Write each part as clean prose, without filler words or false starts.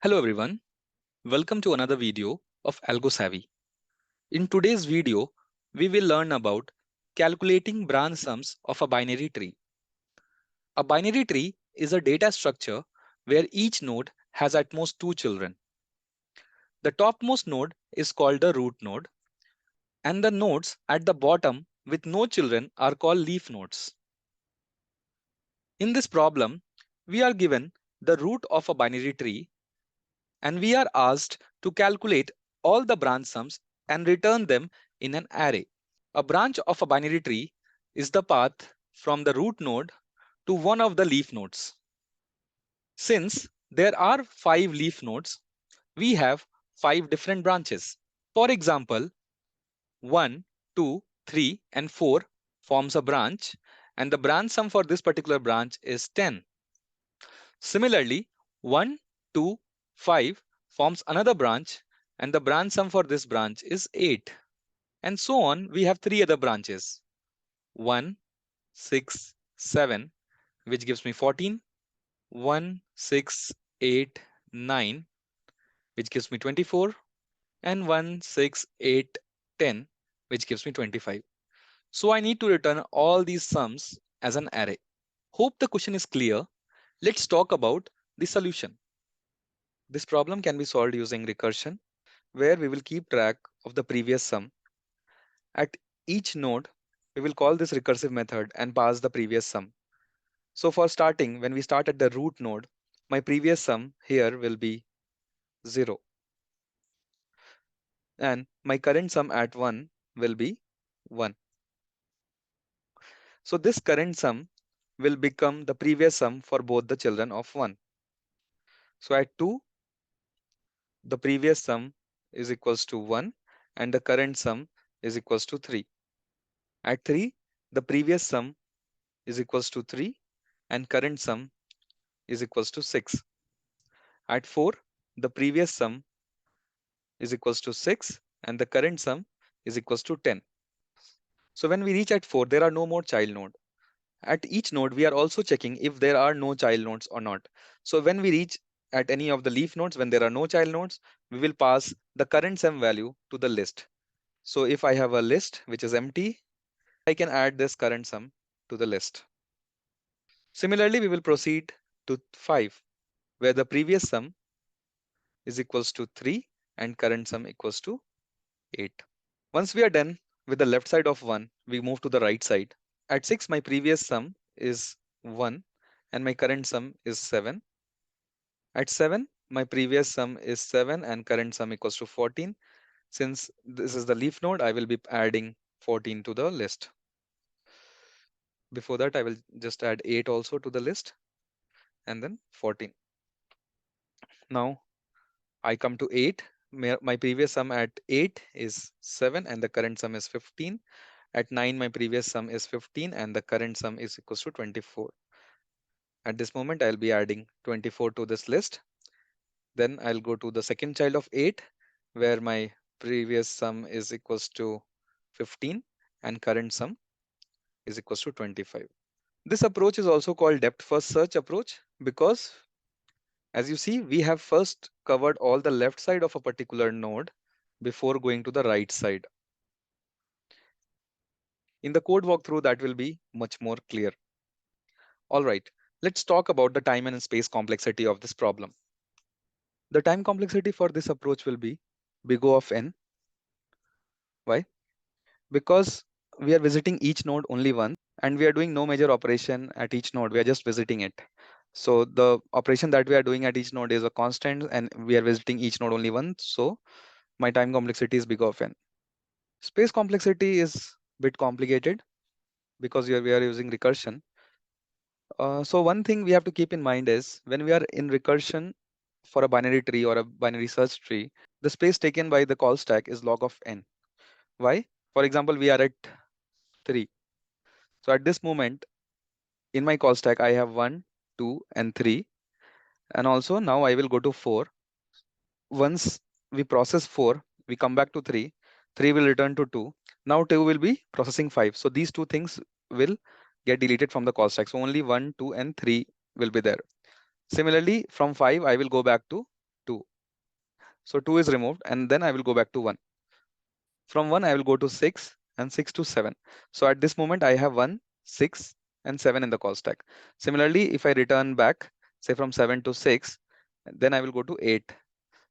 Hello everyone, welcome to another video of Algo Savvy. In today's video, we will learn about calculating branch sums of a binary tree. A binary tree is a data structure where each node has at most two children. The topmost node is called the root node, and the nodes at the bottom with no children are called leaf nodes. In this problem, we are given the root of a binary tree and we are asked to calculate all the branch sums and return them in an array. A branch of a binary tree is the path from the root node to one of the leaf nodes. Since there are 5 leaf nodes, we have 5 different branches. For example, 1, 2, 3, and 4 forms a branch, and the branch sum for this particular branch is 10. Similarly, 1, 2, 5 forms another branch, and the branch sum for this branch is 8. And so on, we have 3 other branches 1, 6, 7, which gives me 14, 1, 6, 8, 9, which gives me 24, and 1, 6, 8, 10, which gives me 25. So I need to return all these sums as an array. Hope the question is clear. Let's talk about the solution. This problem can be solved using recursion, where we will keep track of the previous sum. At each node, we will call this recursive method and pass the previous sum. So for starting, when we start at the root node, my previous sum here will be 0. And my current sum at 1 will be 1. So this current sum will become the previous sum for both the children of 1. So at 2, the previous sum is equals to 1 and the current sum is equals to 3. At 3, the previous sum is equals to 3 and current sum is equals to 6. At 4, the previous sum is equals to 6 and the current sum is equals to 10. So when we reach at 4, there are no more child node. At each node, we are also checking if there are no child nodes or not. So when we reach at any of the leaf nodes, when there are no child nodes, we will pass the current sum value to the list. So if I have a list which is empty, I can add this current sum to the list. Similarly, we will proceed to 5, where the previous sum is equals to 3 and current sum equals to 8. Once we are done with the left side of 1, we move to the right side. At 6, my previous sum is 1 and my current sum is 7. At 7, my previous sum is 7 and current sum equals to 14. Since this is the leaf node, I will be adding 14 to the list. Before that, I will just add 8 also to the list and then 14. Now I come to 8. My previous sum at 8 is 7 and the current sum is 15. At 9, my previous sum is 15 and the current sum is equals to 24. At this moment, I'll be adding 24 to this list. Then I'll go to the second child of 8, where my previous sum is equals to 15 and current sum is equals to 25. This approach is also called depth first search approach because, as you see, we have first covered all the left side of a particular node before going to the right side. In the code walkthrough, that will be much more clear. All right, let's talk about the time and space complexity of this problem. The time complexity for this approach will be big O of n. Why? Because we are visiting each node only once and we are doing no major operation at each node. We are just visiting it. So the operation that we are doing at each node is a constant and we are visiting each node only once. So my time complexity is big O of n. Space complexity is a bit complicated because we are using recursion. So one thing we have to keep in mind is when we are in recursion for a binary tree or a binary search tree, the space taken by the call stack is log of n. Why? For example, we are at 3. So at this moment in my call stack, I have 1, 2, and 3. And also now I will go to 4. Once we process 4, we come back to 3. 3 will return to 2. Now 2 will be processing 5. So these two things will get deleted from the call stack. So only 1, 2, and 3 will be there. Similarly, from 5, I will go back to 2. So 2 is removed, and then I will go back to 1. From 1, I will go to 6, and 6 to 7. So at this moment, I have 1, 6, and 7 in the call stack. Similarly, if I return back, say from 7 to 6, then I will go to 8.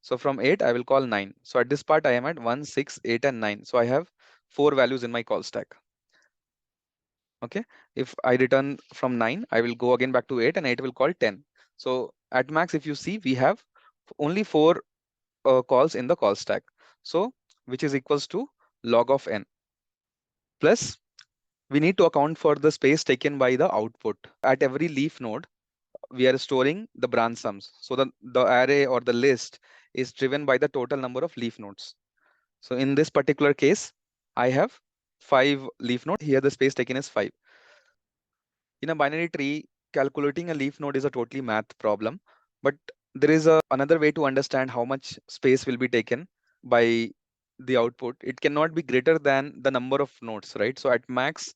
So from 8, I will call 9. So at this part, I am at 1, 6, 8, and 9. So I have 4 values in my call stack. Okay. If I return from 9, I will go again back to 8, and 8 will call 10. So at max, if you see, we have only 4 calls in the call stack. So which is equals to log of n. Plus, we need to account for the space taken by the output. At every leaf node, we are storing the branch sums. So the array or the list is driven by the total number of leaf nodes. So in this particular case, I have 5 leaf nodes. Here the space taken is 5. In a binary tree, calculating a leaf node is a totally math problem, but there is another way to understand how much space will be taken by the output. It cannot be greater than the number of nodes, right? So at max,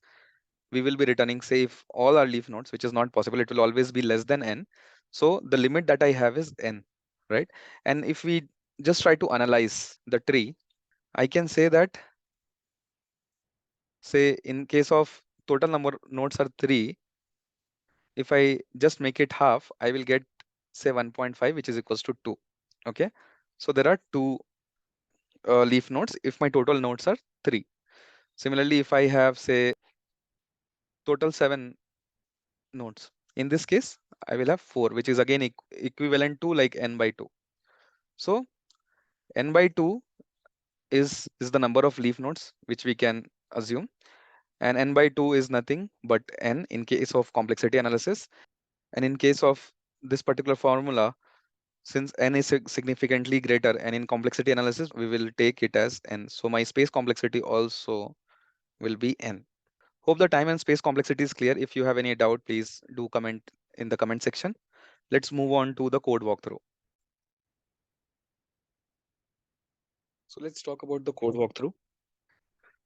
we will be returning, say, if all are leaf nodes, which is not possible, it will always be less than n. So the limit that I have is n, right? And if we just try to analyze the tree, I can say that, say, in case of total number nodes are 3, if I just make it half, I will get, say, 1.5, which is equals to 2. Okay. So there are 2 leaf nodes if my total nodes are 3. Similarly, if I have, say, total 7 nodes, in this case, I will have 4, which is again equivalent to like n by 2. So n by 2 is the number of leaf nodes which we can assume, and n by 2 is nothing but n in case of complexity analysis. And in case of this particular formula, since n is significantly greater, and in complexity analysis, we will take it as n. So my space complexity also will be n. Hope the time and space complexity is clear. If you have any doubt, please do comment in the comment section. Let's move on to the code walkthrough. So let's talk about the code walkthrough.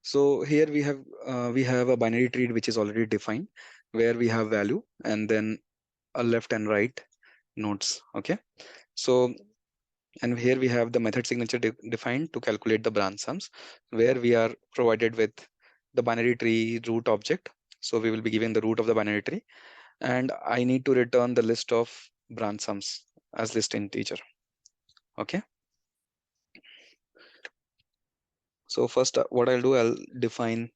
So here we have a binary tree which is already defined, where we have value and then a left and right nodes. Okay. So, and here we have the method signature defined to calculate the branch sums, where we are provided with the binary tree root object. So we will be given the root of the binary tree, and I need to return the list of branch sums as list integer. Okay. So first, what I'll do, I'll define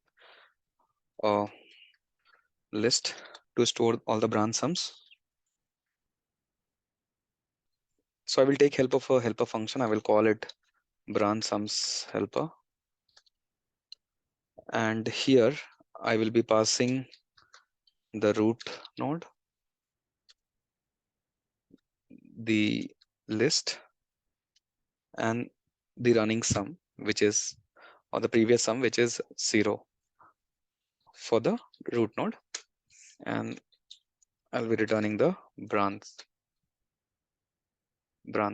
a list to store all the branch sums. So I will take help of a helper function. I will call it branch sums helper. And here I will be passing the root node, the list, and the running sum, which is, or the previous sum, which is 0 for the root node. And I'll be returning the branch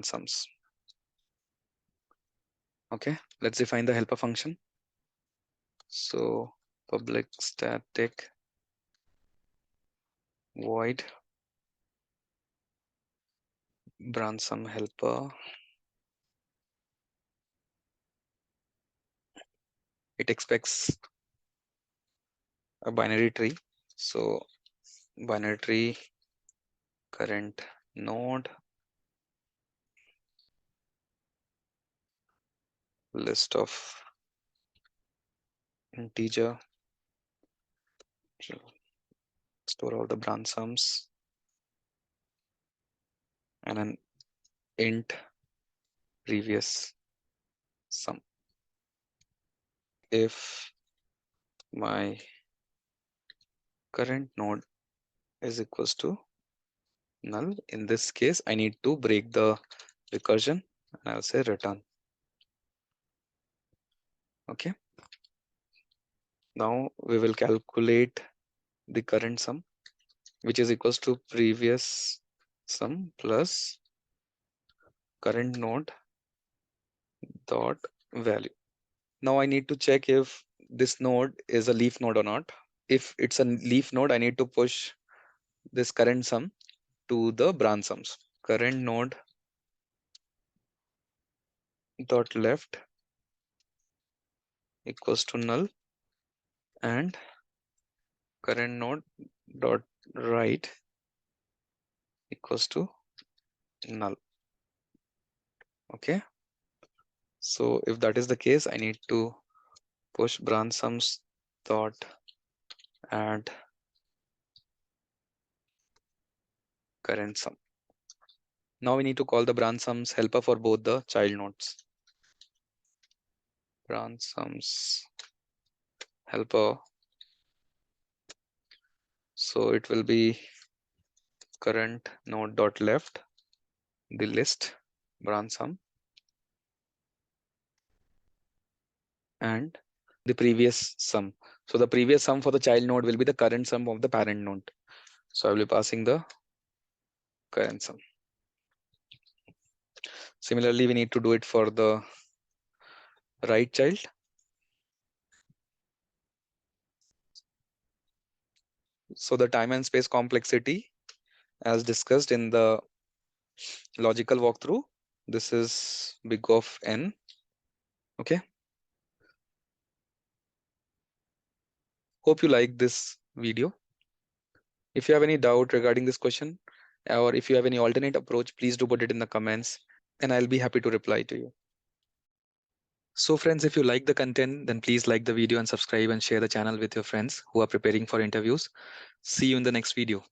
sums. Okay, let's define the helper function. So public static void branch sum helper. It expects a binary tree. So binary tree current node list of integer, store all the branch sums, and an int previous sum. If my current node is equals to null, in this case I need to break the recursion, and I'll say return. Okay, now we will calculate the current sum, which is equals to previous sum plus current node dot value. Now I need to check if this node is a leaf node or not. If it's a leaf node, I need to push this current sum to the branch sums. Current node dot left equals to null, and current node dot right equals to null. Okay, so if that is the case, I need to push branch sums dot add current sum. Now we need to call the branch sums helper for both the child nodes. Branch sums helper. So it will be current node dot left, the list branch sum, and the previous sum. So the previous sum for the child node will be the current sum of the parent node. So I will be passing the current sum. Similarly, we need to do it for the right child. So the time and space complexity, as discussed in the logical walkthrough, this is big of n. Okay. Hope you like this video. If you have any doubt regarding this question, or if you have any alternate approach, please do put it in the comments and I'll be happy to reply to you. So friends, if you like the content, then please like the video and subscribe and share the channel with your friends who are preparing for interviews. See you in the next video.